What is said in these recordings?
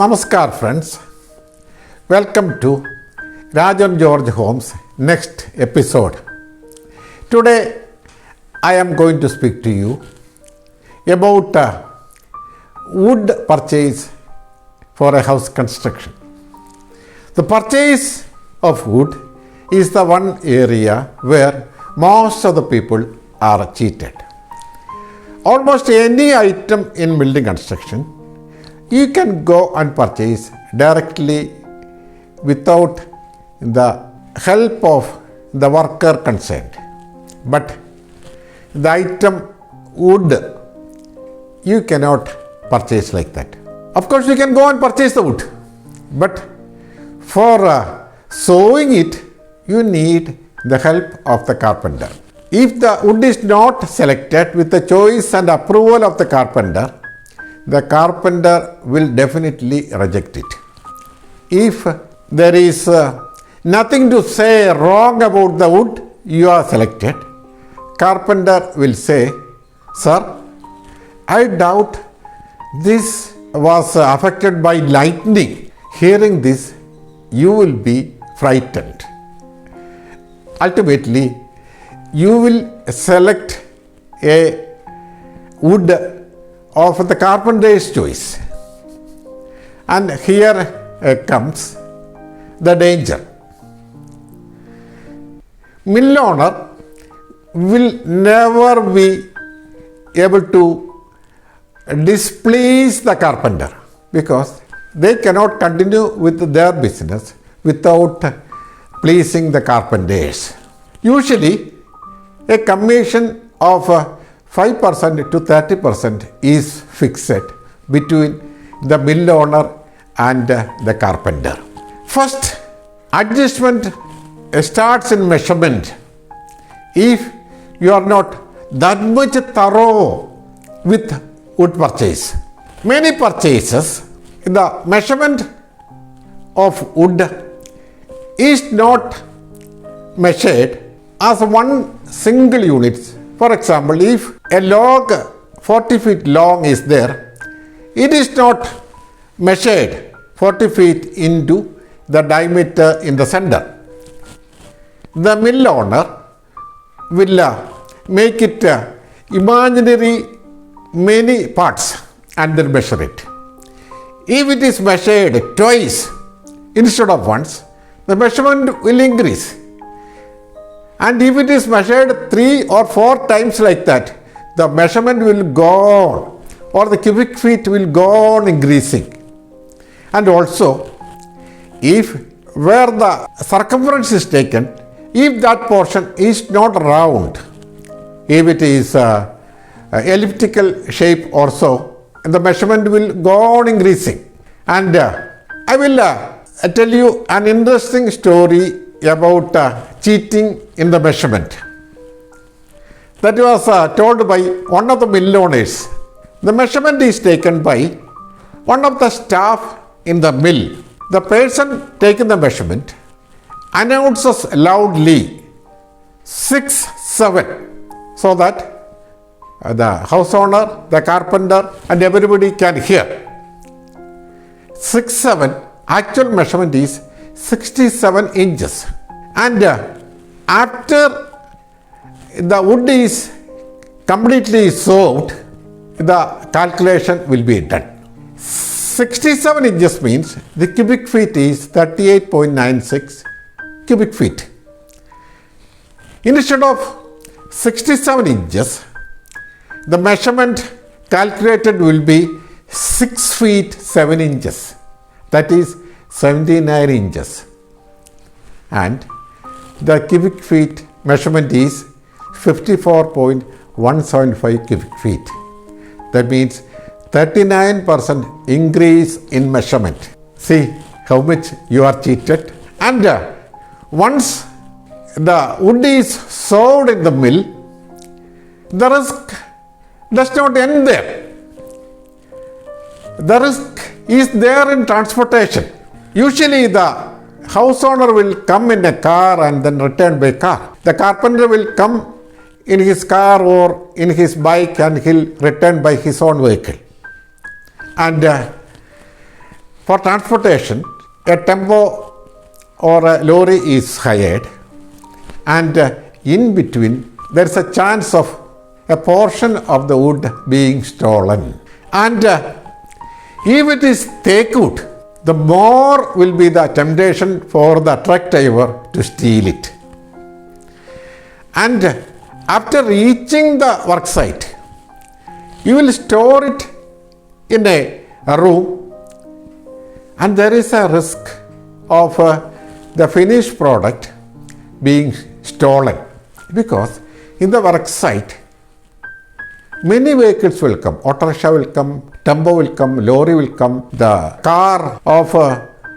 Namaskar friends, welcome to Rajan George Home's next episode. Today I am going to speak to you about wood purchase for a house construction. The purchase of wood is the one area where most of the people are cheated. Almost any item in building construction you can go and purchase directly without the help of the worker concerned. But the item wood, you cannot purchase like that. Of course, you can go and purchase the wood, but for sewing it, you need the help of the carpenter. If the wood is not selected with the choice and approval of the carpenter will definitely reject it. If there is nothing to say wrong about the wood you are selected, carpenter will say, "Sir, I doubt this was affected by lightning." Hearing this, you will be frightened. Ultimately, you will select a wood of the carpenter's choice. And here comes the danger. Mill owner will never be able to displease the carpenter because they cannot continue with their business without pleasing the carpenters. Usually, a commission of 5% to 30% is fixed between the mill owner and the carpenter. First, adjustment starts in measurement. If you are not that much thorough with wood purchase, many purchases, the measurement of wood is not measured as one single unit. For example, if a log 40 feet long is there, it is not measured 40 feet into the diameter in the center. The mill owner will make it imaginary many parts and then measure it. If it is measured twice instead of once, the measurement will increase. And if it is measured 3 or 4 times like that, the measurement will go on, or the cubic feet will go on increasing. And also, if where the circumference is taken, if that portion is not round, if it is elliptical shape or so, the measurement will go on increasing. And I will tell you an interesting story about cheating in the measurement. That was told by one of the mill owners. The measurement is taken by one of the staff in the mill. The person taking the measurement announces loudly 6'7", so that the house owner, the carpenter and everybody can hear. 6'7", actual measurement is 67 inches. And after the wood is completely soaked, the calculation will be done. 67 inches means the cubic feet is 38.96 cubic feet. Instead of 67 inches, the measurement calculated will be 6 feet 7 inches. That is 79 inches. And the cubic feet measurement is 54.175 cubic feet. That means 39% increase in measurement. See how much you are cheated. And once the wood is sold in the mill, the risk does not end there. The risk is there in transportation. Usually the house owner will come in a car and then return by car. The carpenter will come in his car or in his bike and he'll return by his own vehicle. And For transportation, a tempo or a lorry is hired, and in between there is a chance of a portion of the wood being stolen. And if it is teakwood, the more will be the temptation for the truck driver to steal it. And after reaching the work site, you will store it in a room, and there is a risk of the finished product being stolen, because in the work site many vehicles will come. Auto rickshaw will come, tempo will come, lorry will come, the car of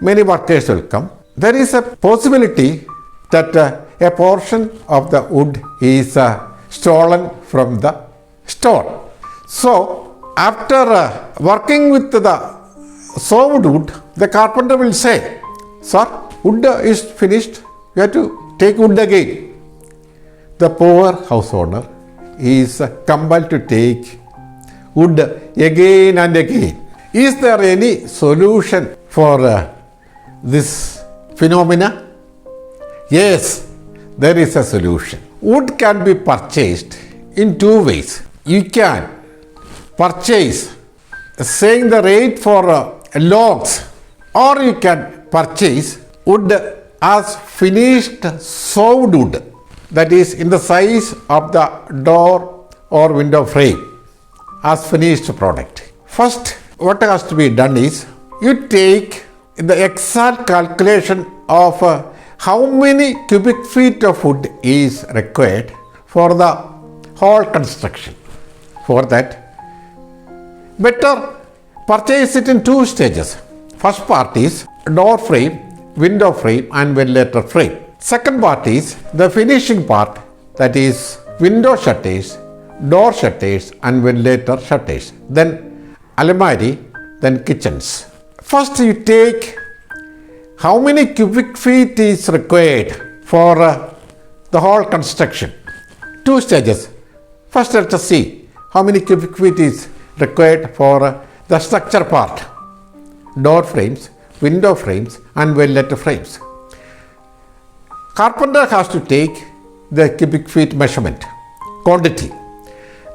many workers will come. There is a possibility that a portion of the wood is stolen from the store. So after working with the sawed wood, the carpenter will say, "Sir, wood is finished, you have to take wood again." The poor house owner is compelled to take wood again and again. Is there any solution for this phenomena? Yes, there is a solution. Wood can be purchased in two ways. You can purchase, saying the rate for logs, or you can purchase wood as finished sawed wood, that is in the size of the door or window frame, as finished product. First, what has to be done is, you take the exact calculation of how many cubic feet of wood is required for the whole construction. For that, better purchase it in two stages. First part is door frame, window frame and ventilator frame. Second part is the finishing part, that is window shutters, door shutters and ventilator shutters. Then almari, then kitchens. First you take how many cubic feet is required for the whole construction. Two stages. First let us see how many cubic feet is required for the structure part, door frames, window frames and ventilator frames. Carpenter has to take the cubic feet measurement, quantity,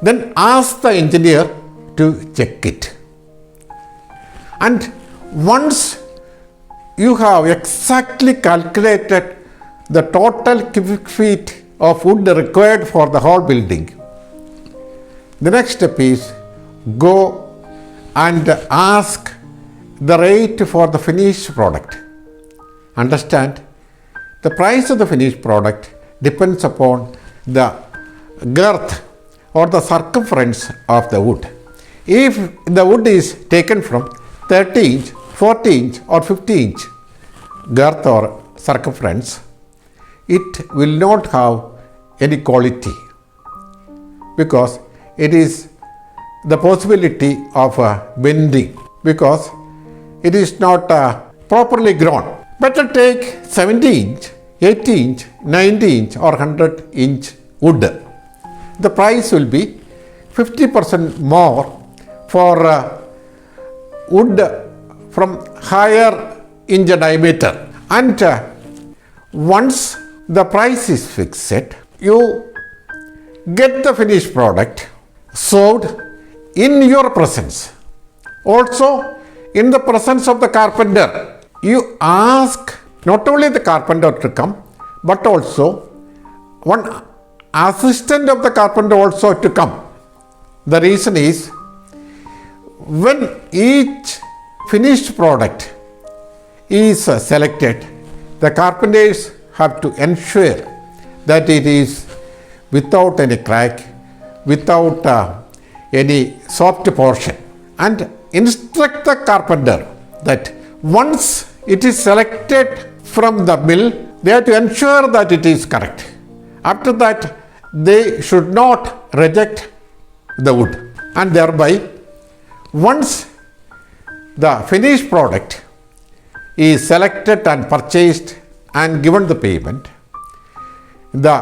then ask the engineer to check it. And once you have exactly calculated the total cubic feet of wood required for the whole building, the next step is go and ask the rate for the finished product. Understand, the price of the finished product depends upon the girth or the circumference of the wood. If the wood is taken from 30 inch, 40 inch or 50 inch girth or circumference, it will not have any quality, because it is the possibility of bending, because it is not properly grown. Better take 70 inch, 80 inch, 90 inch or 100 inch wood. The price will be 50% more for wood from higher inch diameter. And once the price is fixed, you get the finished product sold in your presence. Also, in the presence of the carpenter, you ask not only the carpenter to come, but also one assistant of the carpenter also to come. The reason is, when each finished product is selected, the carpenters have to ensure that it is without any crack, without any soft portion, and instruct the carpenter that once it is selected from the mill, they have to ensure that it is correct. After that, they should not reject the wood, and thereby, once the finished product is selected and purchased and given the payment, the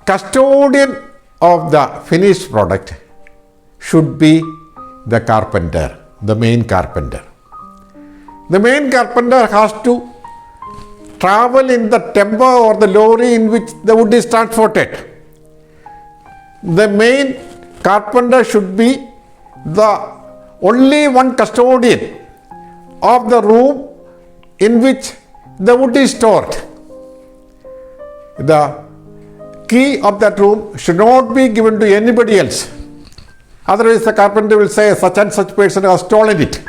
custodian of the finished product should be the carpenter, the main carpenter. The main carpenter has to travel in the tempo or the lorry in which the wood is transported. The main carpenter should be the only one custodian of the room in which the wood is stored. The key of that room should not be given to anybody else. Otherwise, the carpenter will say such and such person has stolen it.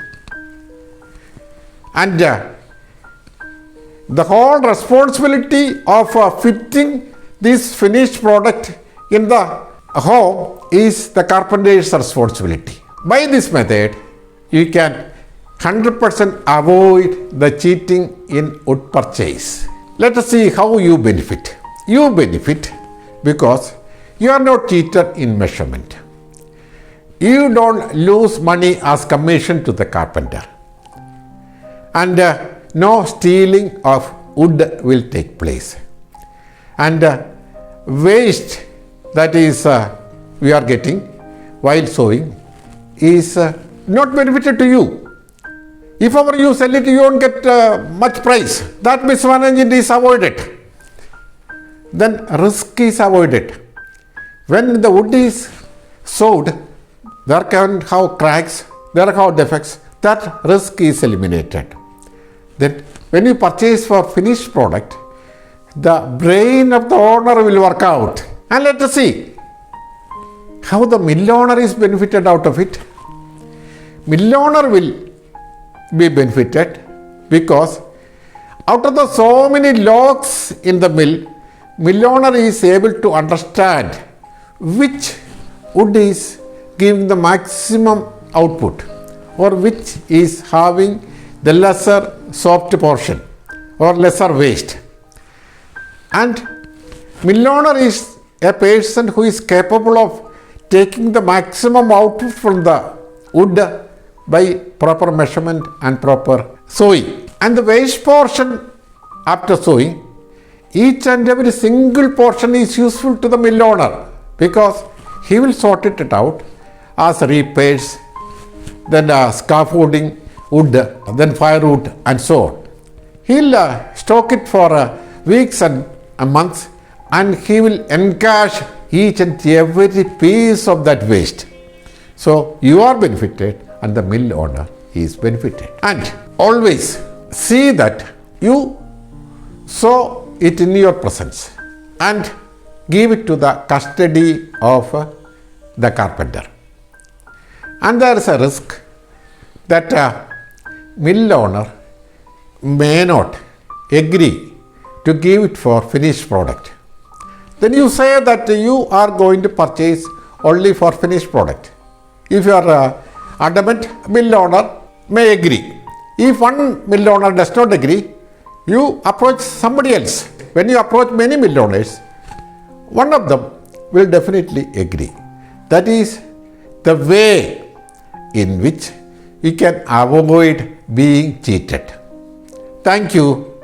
And the whole responsibility of fitting this finished product in the home is the carpenter's responsibility. By this method, you can 100% avoid the cheating in wood purchase. Let us see how you benefit. You benefit because you are not cheated in measurement. You don't lose money as commission to the carpenter. And no stealing of wood will take place. And waste that is we are getting while sewing is not benefited to you. If ever you sell it, you won't get much price. That mismanagement is avoided. Then risk is avoided. When the wood is sewed, there can have cracks, there can have defects. That risk is eliminated. Then when you purchase for finished product, the brain of the owner will work out. And let us see how the mill owner is benefited out of it. Mill owner will be benefited because out of the so many logs in the mill owner is able to understand which wood is giving the maximum output or which is having the lesser soft portion or lesser waste. And mill owner is a person who is capable of taking the maximum output from the wood by proper measurement and proper sewing. And the waste portion after sewing, each and every single portion is useful to the mill owner because he will sort it out as repairs, then scaffolding, wood, then firewood and so on. He'll stock it for weeks and months and he will encash each and every piece of that waste. So you are benefited and the mill owner is benefited. And always see that you sew it in your presence and give it to the custody of the carpenter. And there is a risk that mill owner may not agree to give it for finished product. Then you say that you are going to purchase only for finished product. If you are adamant, mill owner may agree. If one mill owner does not agree, you approach somebody else. When you approach many mill owners, one of them will definitely agree. That is the way in which you can avoid being cheated. Thank you.